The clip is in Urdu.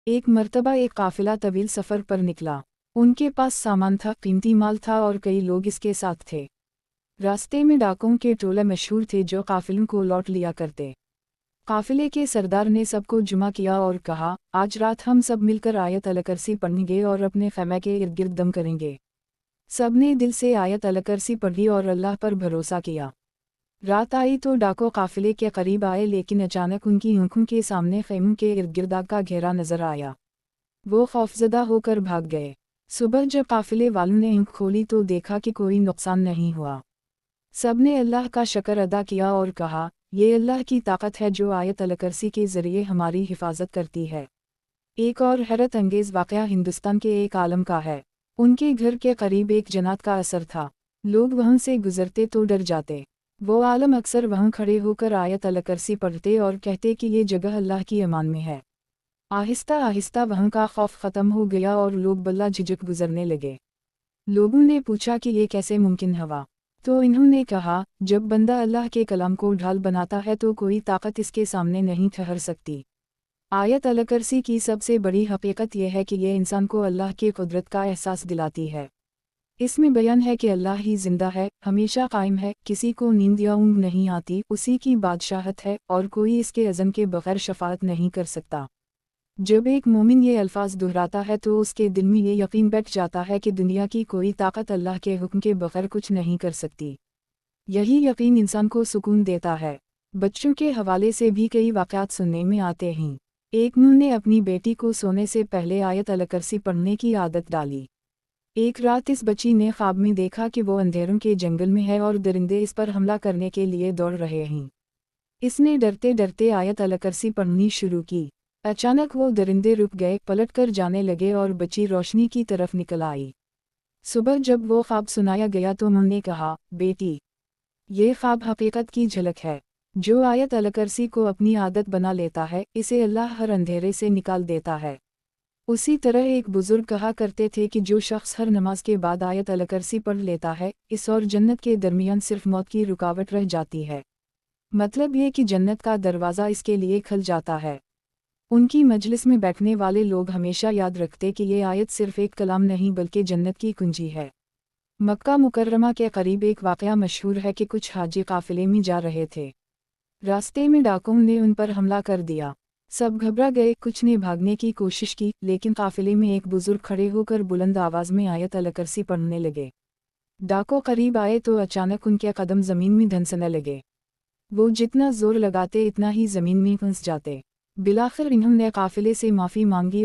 ایک مرتبہ ایک قافلہ طویل سفر پر نکلا۔ ان کے پاس سامان تھا، قیمتی مال تھا اور کئی لوگ اس کے ساتھ تھے۔ راستے میں ڈاکوں کے ٹولے مشہور تھے جو قافلوں کو لوٹ لیا کرتے۔ قافلے کے سردار نے سب کو جمع کیا اور کہا، آج رات ہم سب مل کر آیت الکرسی پڑھیں گے اور اپنے خیمے کے ارد گرد دم کریں گے۔ سب نے دل سے آیت الکرسی پڑھی اور اللہ پر بھروسہ کیا۔ رات آئی تو ڈاکو قافلے کے قریب آئے، لیکن اچانک ان کی آنکھوں کے سامنے خیموں کے ارد گرد آگ کا گھیرا نظر آیا۔ وہ خوفزدہ ہو کر بھاگ گئے۔ صبح جب قافلے والوں نے آنکھ کھولی تو دیکھا کہ کوئی نقصان نہیں ہوا۔ سب نے اللہ کا شکر ادا کیا اور کہا، یہ اللہ کی طاقت ہے جو آیت الکرسی کے ذریعے ہماری حفاظت کرتی ہے۔ ایک اور حیرت انگیز واقعہ ہندوستان کے ایک عالم کا ہے۔ ان کے گھر کے قریب ایک جنات کا اثر تھا۔ لوگ وہاں سے گزرتے تو ڈر جاتے۔ وہ عالم اکثر وہاں کھڑے ہو کر آیت الکرسی پڑھتے اور کہتے کہ یہ جگہ اللہ کی امان میں ہے۔ آہستہ آہستہ وہاں کا خوف ختم ہو گیا اور لوگ بلا جھجک گزرنے لگے۔ لوگوں نے پوچھا کہ یہ کیسے ممکن ہوا؟ تو انہوں نے کہا، جب بندہ اللہ کے کلام کو ڈھال بناتا ہے تو کوئی طاقت اس کے سامنے نہیں ٹھہر سکتی۔ آیت الکرسی کی سب سے بڑی حقیقت یہ ہے کہ یہ انسان کو اللہ کی قدرت کا احساس دلاتی ہے۔ اس میں بیان ہے کہ اللہ ہی زندہ ہے، ہمیشہ قائم ہے، کسی کو نیند یا اونگ نہیں آتی، اسی کی بادشاہت ہے اور کوئی اس کے اذن کے بغیر شفاعت نہیں کر سکتا۔ جب ایک مومن یہ الفاظ دہراتا ہے تو اس کے دل میں یہ یقین بیٹھ جاتا ہے کہ دنیا کی کوئی طاقت اللہ کے حکم کے بغیر کچھ نہیں کر سکتی۔ یہی یقین انسان کو سکون دیتا ہے۔ بچوں کے حوالے سے بھی کئی واقعات سننے میں آتے ہیں۔ ایک ماں نے اپنی بیٹی کو سونے سے پہلے آیت الکرسی پڑھنے کی عادت ڈالی۔ ایک رات اس بچی نے خواب میں دیکھا کہ وہ اندھیروں کے جنگل میں ہے اور درندے اس پر حملہ کرنے کے لیے دوڑ رہے ہیں۔ اس نے ڈرتے ڈرتے آیت الکرسی پڑھنی شروع کی۔ اچانک وہ درندے رک گئے، پلٹ کر جانے لگے اور بچی روشنی کی طرف نکل آئی۔ صبح جب وہ خواب سنایا گیا تو ماں نے کہا، بیٹی، یہ خواب حقیقت کی جھلک ہے۔ جو آیت الکرسی کو اپنی عادت بنا لیتا ہے، اسے اللہ ہر اندھیرے سے نکال دیتا ہے۔ اسی طرح ایک بزرگ کہا کرتے تھے کہ جو شخص ہر نماز کے بعد آیت الکرسی پڑھ لیتا ہے، اس اور جنت کے درمیان صرف موت کی رکاوٹ رہ جاتی ہے۔ مطلب یہ کہ جنت کا دروازہ اس کے لیے کھل جاتا ہے۔ ان کی مجلس میں بیٹھنے والے لوگ ہمیشہ یاد رکھتے کہ یہ آیت صرف ایک کلام نہیں بلکہ جنت کی کنجی ہے۔ مکہ مکرمہ کے قریب ایک واقعہ مشہور ہے کہ کچھ حاجی قافلے میں جا رہے تھے۔ راستے میں ڈاکوں نے ان پر حملہ کر دیا۔ سب گھبرا گئے، کچھ نے بھاگنے کی کوشش کی، لیکن قافلے میں ایک بزرگ کھڑے ہو کر بلند آواز میں آیت الکرسی پڑھنے لگے۔ ڈاکو قریب آئے تو اچانک ان کے قدم زمین میں دھنسنے لگے۔ وہ جتنا زور لگاتے اتنا ہی زمین میں پھنس جاتے۔ بالآخر انہوں نے قافلے سے معافی مانگی